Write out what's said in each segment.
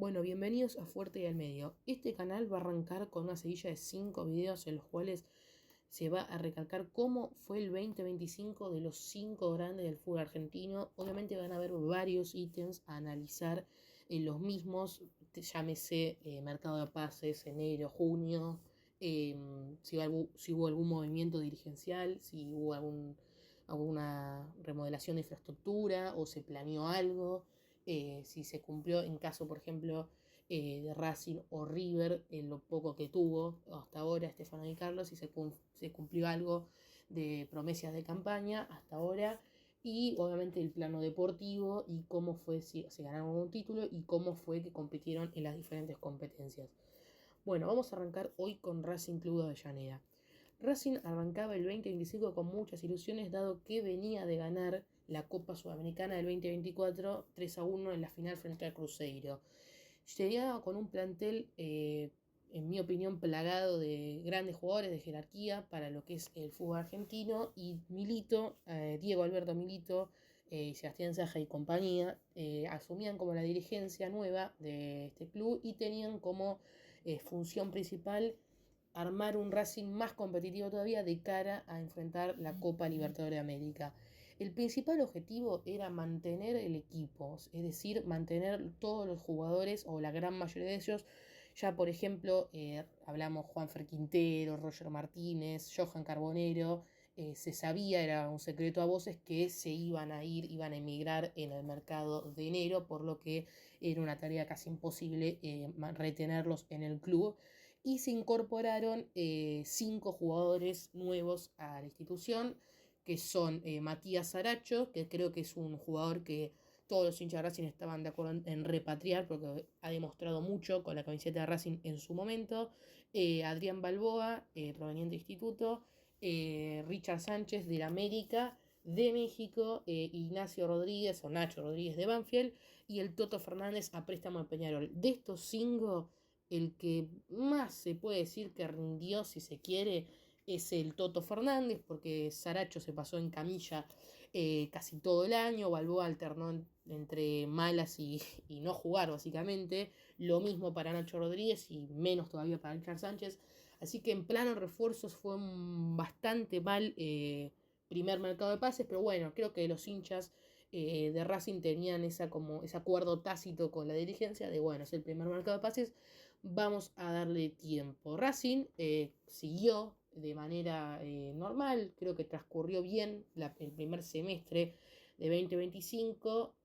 Bueno, bienvenidos a Fuerte y al Medio. Este canal va a arrancar con una seguilla de 5 videos en los cuales se va a recalcar cómo fue el 2025 de los 5 grandes del fútbol argentino. Obviamente van a haber varios ítems a analizar los mismos, llámese mercado de pases, enero, junio, si hubo algún movimiento dirigencial, si hubo alguna remodelación de infraestructura o se planeó algo. Si se cumplió en caso, por ejemplo, de Racing o River, en lo poco que tuvo hasta ahora Estefano Di Carlos, si se cumplió algo de promesas de campaña hasta ahora, y obviamente el plano deportivo y cómo fue, si se ganaron un título y cómo fue que compitieron en las diferentes competencias. Bueno, vamos a arrancar hoy con Racing Club de Avellaneda. Racing arrancaba el 2025 con muchas ilusiones, dado que venía de ganar la Copa Sudamericana del 2024 3-1 en la final frente al Cruzeiro. Llegaba con un plantel, en mi opinión, plagado de grandes jugadores de jerarquía para lo que es el fútbol argentino, y Milito, Diego Alberto Milito, Sebastián Saja y compañía, asumían como la dirigencia nueva de este club y tenían como función principal armar un Racing más competitivo todavía de cara a enfrentar la Copa Libertadores de América. El principal objetivo era mantener el equipo, es decir, mantener todos los jugadores o la gran mayoría de ellos. Ya, por ejemplo, hablamos Juanfer Quintero, Roger Martínez, Johan Carbonero. Se sabía, era un secreto a voces, que se iban a emigrar en el mercado de enero, por lo que era una tarea casi imposible retenerlos en el club. Y se incorporaron 5 jugadores nuevos a la institución, que son Matías Saracho, que creo que es un jugador que todos los hinchas de Racing estaban de acuerdo en repatriar, porque ha demostrado mucho con la camiseta de Racing en su momento. Adrián Balboa, proveniente de Instituto. Richard Sánchez del América de México. Ignacio Rodríguez o Nacho Rodríguez de Banfield. Y el Toto Fernández a préstamo de Peñarol. De estos 5, el que más se puede decir que rindió, si se quiere, es el Toto Fernández, porque Saracho se pasó en camilla casi todo el año. Balboa alternó entre malas y no jugar, básicamente. Lo mismo para Nacho Rodríguez y menos todavía para Richard Sánchez. Así que en plano refuerzos fue un bastante mal primer mercado de pases, pero bueno, creo que los hinchas de Racing tenían como ese acuerdo tácito con la dirigencia de, bueno, es el primer mercado de pases, vamos a darle tiempo. Racing siguió de manera normal, creo que transcurrió bien el primer semestre de 2025.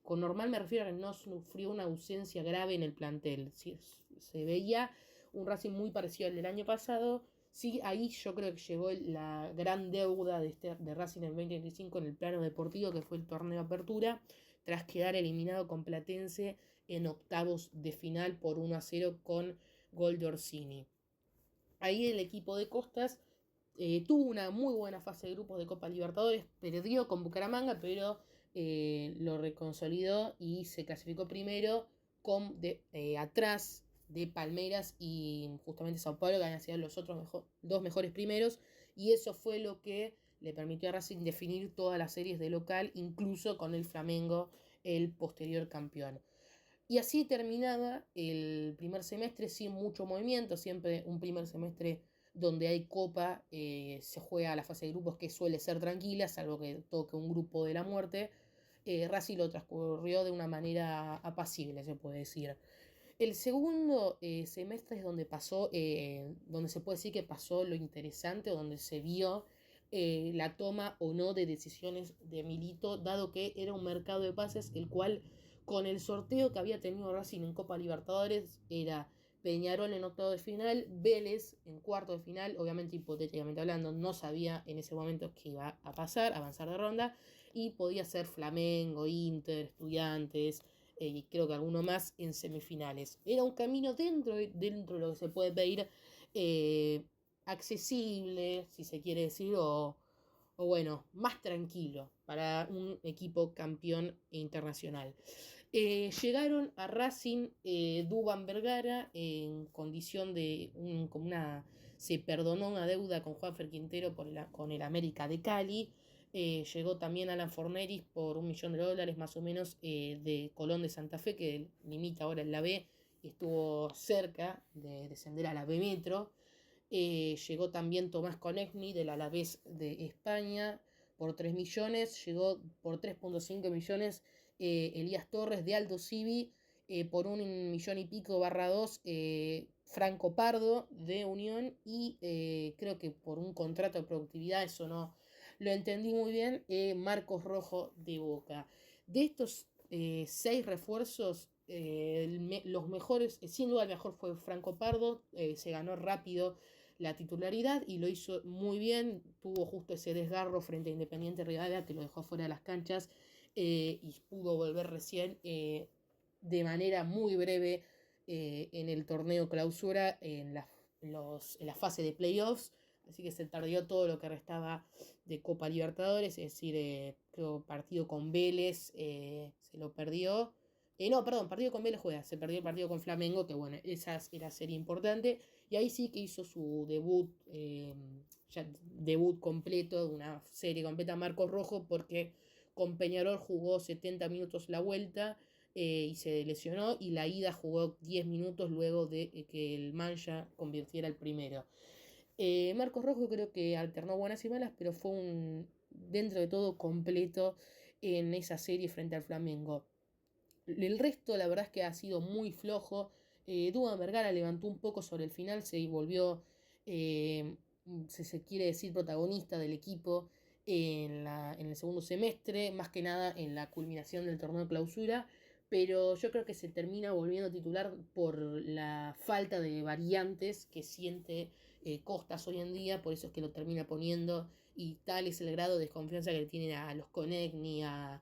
Con normal me refiero a que no sufrió una ausencia grave en el plantel. Sí, se veía un Racing muy parecido al del año pasado. Sí, ahí yo creo que llegó la gran deuda de Racing en el 2025 en el plano deportivo, que fue el torneo de apertura, tras quedar eliminado con Platense en octavos de final por 1-0 con gol de Orsini. Ahí el equipo de Costas tuvo una muy buena fase de grupos de Copa Libertadores, perdió con Bucaramanga, pero lo reconsolidó y se clasificó primero atrás de Palmeiras y justamente Sao Paulo, que habían sido los otros dos mejores primeros, y eso fue lo que le permitió a Racing definir todas las series de local, incluso con el Flamengo, el posterior campeón. Y así terminaba el primer semestre sin mucho movimiento. Siempre un primer semestre donde hay copa, se juega la fase de grupos, que suele ser tranquila, salvo que toque un grupo de la muerte. Racing lo transcurrió de una manera apacible, se puede decir. El segundo semestre es donde se puede decir que pasó lo interesante, o donde se vio la toma o no de decisiones de Milito, dado que era un mercado de pases el cual, con el sorteo que había tenido Racing en Copa Libertadores, era Peñarol en octavo de final, Vélez en cuarto de final. Obviamente, hipotéticamente hablando, no sabía en ese momento qué iba a pasar, avanzar de ronda, y podía ser Flamengo, Inter, Estudiantes, y creo que alguno más en semifinales. Era un camino dentro de lo que se puede pedir, accesible, si se quiere decir, o bueno, más tranquilo para un equipo campeón internacional. Llegaron a Racing Duván Vergara en condición de se perdonó una deuda con Juanfer Quintero con el América de Cali. Llegó también Alan Forneris por $1 millón más o menos, de Colón de Santa Fe, que limita ahora en la B, estuvo cerca de descender a la B Metro. Llegó también Tomás Konechny del Alavés de España por 3 millones. Llegó por 3,5 millones Elías Torres de Aldo Civi, por 1,5 millones Franco Pardo de Unión, y creo que por un contrato de productividad, eso no lo entendí muy bien, Marcos Rojo de Boca. De estos 6 refuerzos, los mejores, sin duda el mejor fue Franco Pardo, se ganó rápido la titularidad y lo hizo muy bien. Tuvo justo ese desgarro frente a Independiente Rivadavia que lo dejó fuera de las canchas, y pudo volver recién, de manera muy breve, en el torneo clausura, en la fase de playoffs. Así que se tardó todo lo que restaba de Copa Libertadores, es decir, creo partido con Vélez, se lo perdió. No, perdón, partido con Vélez juega, se perdió el partido con Flamengo, que bueno, esa era serie importante. Y ahí sí que hizo su debut, ya debut completo, de una serie completa, Marcos Rojo, porque con Peñarol jugó 70 minutos la vuelta, y se lesionó, y la ida jugó 10 minutos luego de que el Mancha convirtiera el primero. Marcos Rojo creo que alternó buenas y malas, pero fue dentro de todo, completo en esa serie frente al Flamengo. El resto, la verdad es que ha sido muy flojo. Dúa Vergara levantó un poco sobre el final, se volvió, eh, si se quiere decir, protagonista del equipo en el segundo semestre, más que nada en la culminación del torneo de clausura, pero yo creo que se termina volviendo titular por la falta de variantes que siente Costas hoy en día, por eso es que lo termina poniendo, y tal es el grado de desconfianza que le tienen a los Konechny, a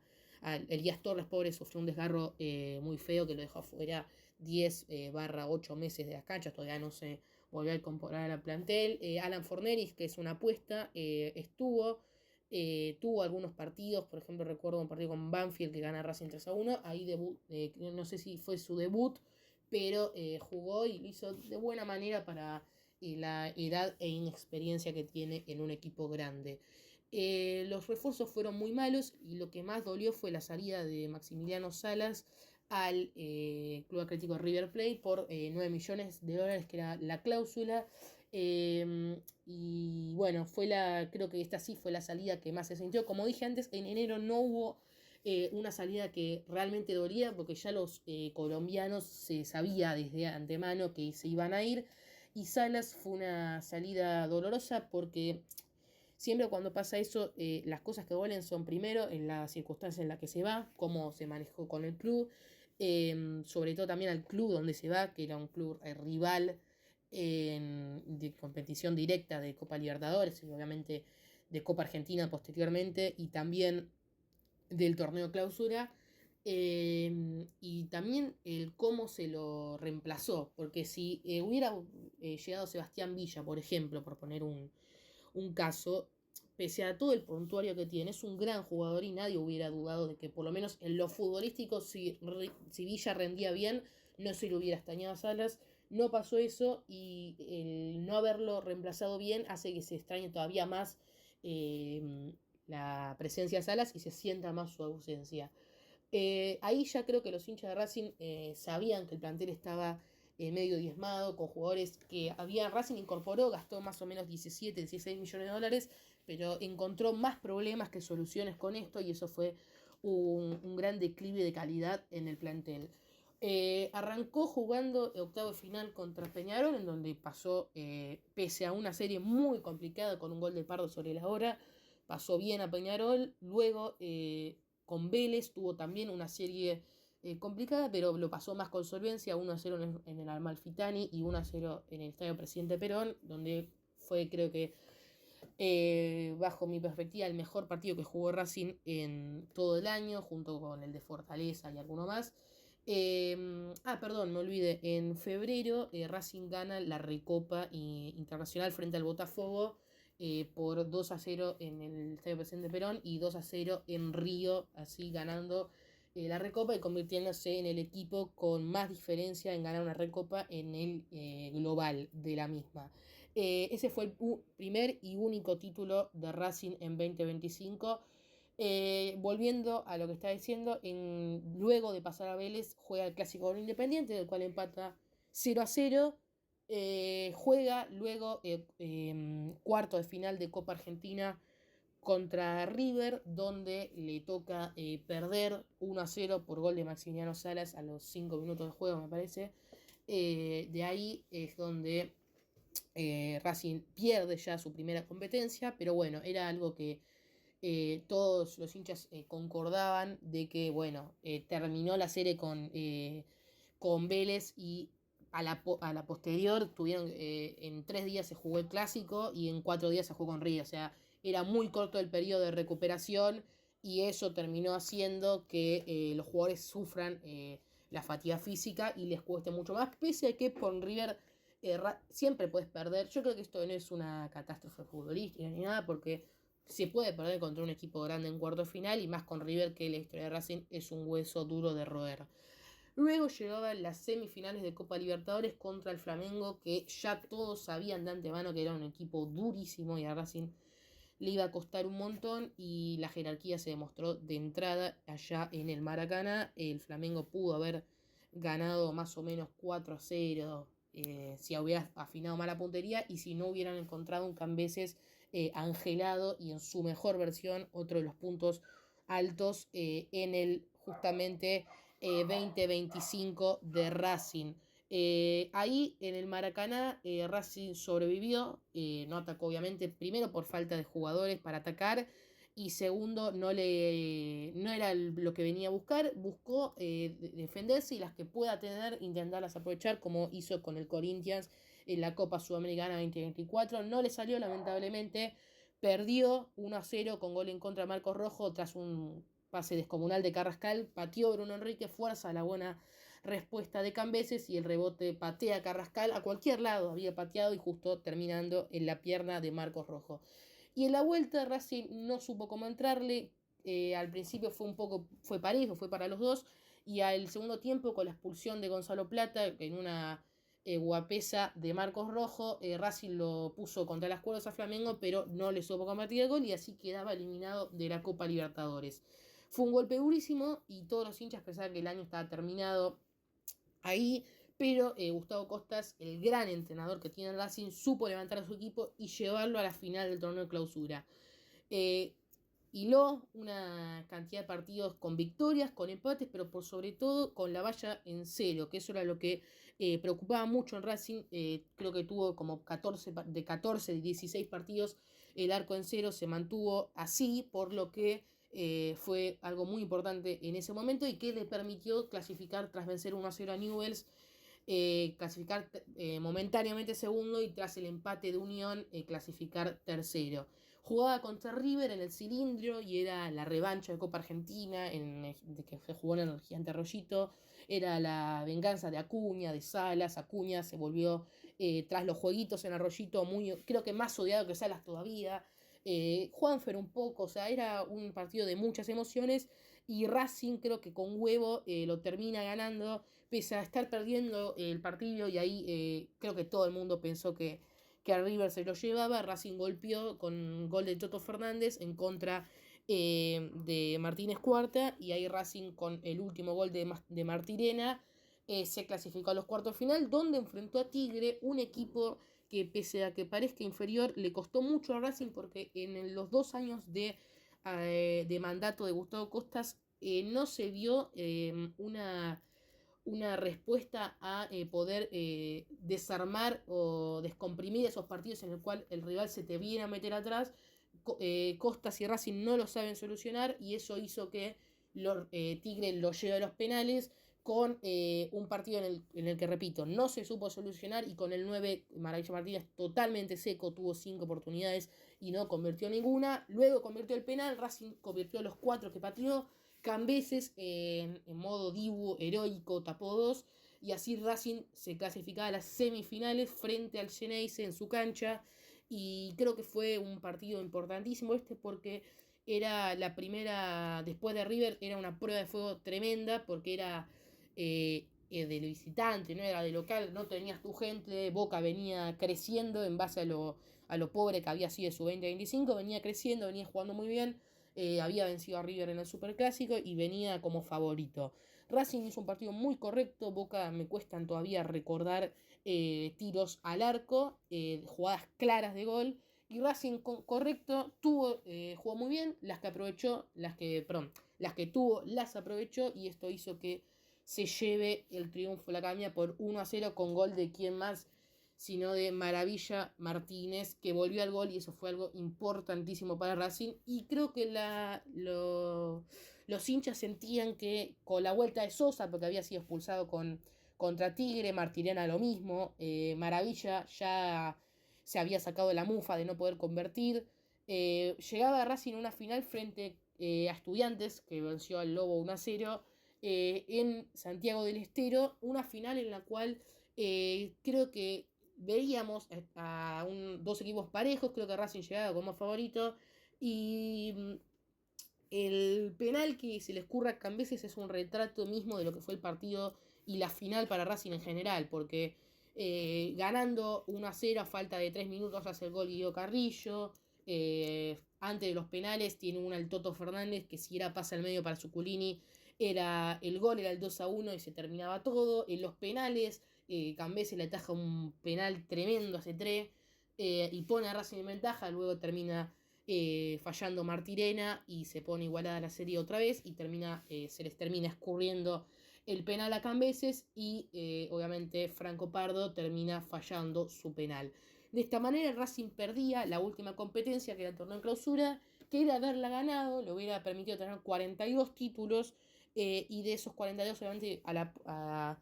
Elías Torres, pobre, sufrió un desgarro muy feo que lo dejó afuera 10/8 meses de las canchas, todavía no se volvió a incorporar al plantel. Alan Forneris, que es una apuesta, tuvo algunos partidos, por ejemplo recuerdo un partido con Banfield que gana Racing 3-1, ahí no sé si fue su debut, pero jugó y lo hizo de buena manera para la edad e inexperiencia que tiene en un equipo grande. Los refuerzos fueron muy malos y lo que más dolió fue la salida de Maximiliano Salas al Club Atlético River Plate por $9 millones, que era la cláusula. Y bueno, creo que esta sí fue la salida que más se sintió. Como dije antes, en enero no hubo una salida que realmente dolía, porque ya los colombianos se sabía desde antemano que se iban a ir. Y Salas fue una salida dolorosa porque siempre cuando pasa eso, las cosas que duelen son primero en la circunstancia en la que se va, cómo se manejó con el club, sobre todo también al club donde se va, que era un club rival de competición directa de Copa Libertadores y obviamente de Copa Argentina posteriormente, y también del torneo clausura. Y también el cómo se lo reemplazó, porque si hubiera llegado Sebastián Villa, por ejemplo, por poner un caso, pese a todo el prontuario que tiene, es un gran jugador y nadie hubiera dudado de que por lo menos en lo futbolístico, si Villa rendía bien, no se le hubiera extrañado a Salas. No pasó eso, y el no haberlo reemplazado bien hace que se extrañe todavía más la presencia de Salas y se sienta más su ausencia. Ahí ya creo que los hinchas de Racing sabían que el plantel estaba medio diezmado, con jugadores que Racing incorporó, gastó más o menos 17, 16 millones de dólares, pero encontró más problemas que soluciones con esto, y eso fue un gran declive de calidad en el plantel. Arrancó jugando octavo de final contra Peñarol, en donde pasó, pese a una serie muy complicada con un gol de Pardo sobre la hora, pasó bien a Peñarol. Luego con Vélez tuvo también una serie complicada, pero lo pasó más con solvencia, 1-0 en el Amalfitani y 1-0 en el Estadio Presidente Perón, donde fue, creo que, bajo mi perspectiva, el mejor partido que jugó Racing en todo el año, junto con el de Fortaleza y alguno más. Perdón, me olvidé, en febrero Racing gana la Recopa Internacional frente al Botafogo, por 2-0 en el Estadio Presidente Perón y 2-0 en Río, así ganando la Recopa y convirtiéndose en el equipo con más diferencia en ganar una Recopa en el global de la misma. Ese fue el primer y único título de Racing en 2025. Volviendo a lo que estaba diciendo, luego de pasar a Vélez, juega el clásico con Independiente, del cual empata 0-0. Juega luego cuarto de final de Copa Argentina contra River, donde le toca perder 1-0 por gol de Maximiliano Salas a los 5 minutos de juego, me parece. De ahí es donde Racing pierde ya su primera competencia, pero bueno, era algo que todos los hinchas concordaban de que, bueno, terminó la serie con Vélez y a la posterior tuvieron, en 3 días se jugó el clásico y en 4 días se jugó con River, o sea, era muy corto el periodo de recuperación y eso terminó haciendo que los jugadores sufran la fatiga física y les cueste mucho más, pese a que con River siempre puedes perder. Yo creo que esto no es una catástrofe futbolística ni nada, porque se puede perder contra un equipo grande en cuarto final y más con River, que la historia de Racing es un hueso duro de roer. Luego llegaban las semifinales de Copa Libertadores contra el Flamengo, que ya todos sabían de antemano que era un equipo durísimo y a Racing le iba a costar un montón y la jerarquía se demostró de entrada allá en el Maracaná. El Flamengo pudo haber ganado más o menos 4-0 si hubiera afinado mal la puntería y si no hubieran encontrado un Cambeses angelado y en su mejor versión, otro de los puntos altos en el justamente 2025 de Racing. Ahí en el Maracaná Racing sobrevivió, no atacó obviamente, primero por falta de jugadores para atacar y segundo no era lo que venía a buscar, buscó defenderse y las que pueda tener intentarlas aprovechar como hizo con el Corinthians en la Copa Sudamericana 2024, no le salió lamentablemente, perdió 1-0 con gol en contra de Marcos Rojo tras un pase descomunal de Carrascal, pateó Bruno Enrique, fuerza la buena respuesta de Cambeses y el rebote patea a Carrascal a cualquier lado, había pateado y justo terminando en la pierna de Marcos Rojo. Y en la vuelta Racing no supo cómo entrarle, al principio fue parejo, fue para los dos, y al segundo tiempo con la expulsión de Gonzalo Plata en una guapesa de Marcos Rojo, Racing lo puso contra las cuerdas a Flamengo, pero no le supo convertir el gol y así quedaba eliminado de la Copa Libertadores. Fue un golpe durísimo y todos los hinchas pensaban que el año estaba terminado ahí, pero Gustavo Costas, el gran entrenador que tiene el Racing, supo levantar a su equipo y llevarlo a la final del torneo de clausura. Eh, Hiló una cantidad de partidos con victorias, con empates, pero por sobre todo con la valla en cero, que eso era lo que preocupaba mucho en Racing. Creo que tuvo como 14, de 14, de 16 partidos, el arco en cero se mantuvo así, por lo que fue algo muy importante en ese momento y que le permitió clasificar tras vencer 1-0 a Newell's, clasificar momentáneamente segundo y tras el empate de Unión clasificar tercero. Jugaba contra River en el cilindro y era la revancha de Copa Argentina, de que se jugó en el Gigante Arroyito. Era la venganza de Acuña, de Salas. Acuña se volvió, tras los jueguitos en Arroyito, creo que más odiado que Salas todavía. Juanfer un poco, o sea, era un partido de muchas emociones y Racing creo que con huevo lo termina ganando, pese a estar perdiendo el partido y ahí creo que todo el mundo pensó que a River se lo llevaba. Racing golpeó con gol de Toto Fernández en contra de Martínez Cuarta y ahí Racing con el último gol de Martirena se clasificó a los cuartos de final, donde enfrentó a Tigre, un equipo que pese a que parezca inferior, le costó mucho a Racing porque en los 2 años de mandato de Gustavo Costas no se vio una respuesta a poder desarmar o descomprimir esos partidos en el cual el rival se te viene a meter atrás. Costas y Racing no lo saben solucionar y eso hizo que Tigre lo lleve a los penales con un partido en el que, repito, no se supo solucionar y con el 9, Maravilla Martínez, totalmente seco, tuvo 5 oportunidades y no convirtió ninguna. Luego convirtió el penal, Racing convirtió los 4 que pateó, Cambeses en modo dibu heroico tapó 2 y así Racing se clasificaba a las semifinales frente al Xeneize en su cancha y creo que fue un partido importantísimo porque era la primera, después de River, era una prueba de fuego tremenda porque era del visitante, no era de local, no tenías tu gente, Boca venía creciendo en base a lo pobre que había sido su 2025, venía creciendo, venía jugando muy bien, había vencido a River en el Superclásico y venía como favorito. Racing hizo un partido muy correcto, Boca me cuestan todavía recordar tiros al arco, jugadas claras de gol. Y Racing correcto, jugó muy bien, las que tuvo las aprovechó y esto hizo que se lleve el triunfo la Academia por 1-0 con gol de quién más, sino de Maravilla Martínez, que volvió al gol y eso fue algo importantísimo para Racing. Y creo que los hinchas sentían que con la vuelta de Sosa, porque había sido expulsado contra Tigre, Martirena lo mismo, Maravilla ya se había sacado la mufa de no poder convertir. Llegaba a Racing una final frente a Estudiantes, que venció al Lobo 1-0, en Santiago del Estero, una final en la cual creo que veíamos dos equipos parejos, creo que Racing llegaba como favorito, y el penal que se le escurra a Cambeses es un retrato mismo de lo que fue el partido y la final para Racing en general, porque ganando 1-0 a falta de 3 minutos hace el gol Guido Carrillo, antes de los penales tiene una al Toto Fernández que si era pase al medio para Zuculini, el gol era el 2-1 y se terminaba todo. En los penales, Cambeses le ataja un penal tremendo, hace 3 y pone a Racing en ventaja, luego termina fallando Martirena y se pone igualada la serie otra vez y se les termina escurriendo el penal a Cambeses y obviamente Franco Pardo termina fallando su penal. De esta manera Racing perdía la última competencia, que era el torneo en clausura, que era haberla ganado, le hubiera permitido tener 42 títulos y de esos 42 obviamente a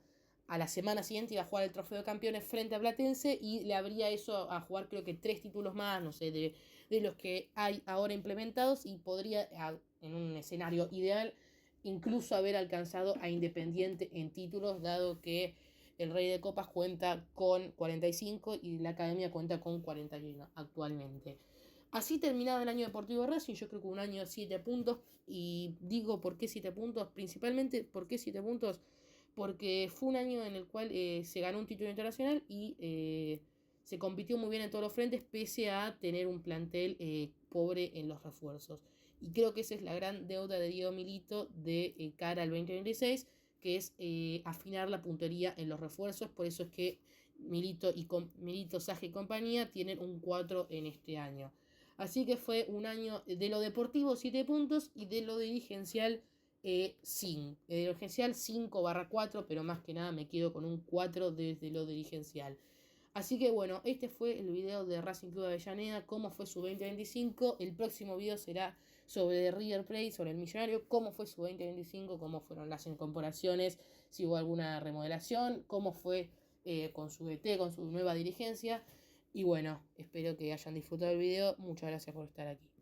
la semana siguiente iba a jugar el trofeo de campeones frente a Platense y le habría eso a jugar creo que 3 títulos más, no sé, de los que hay ahora implementados y podría, en un escenario ideal, incluso haber alcanzado a Independiente en títulos, dado que el Rey de Copas cuenta con 45 y la Academia cuenta con 41 actualmente. Así terminaba el año deportivo de Racing, yo creo que un año de 7 puntos, y digo por qué 7 puntos, principalmente por qué 7 puntos, porque fue un año en el cual se ganó un título internacional y se compitió muy bien en todos los frentes, pese a tener un plantel pobre en los refuerzos. Y creo que esa es la gran deuda de Diego Milito de cara al 2026, que es afinar la puntería en los refuerzos. Por eso es que Milito, Saje y compañía tienen un 4 en este año. Así que fue un año de lo deportivo 7 puntos y de lo dirigencial 5. De lo dirigencial 5/4, pero más que nada me quedo con un 4 desde lo dirigencial. Así que bueno, este fue el video de Racing Club de Avellaneda, cómo fue su 2025. El próximo video será sobre River Plate, sobre el Millonario, cómo fue su 2025, cómo fueron las incorporaciones, si hubo alguna remodelación, cómo fue con su DT, con su nueva dirigencia. Y bueno, espero que hayan disfrutado el video. Muchas gracias por estar aquí.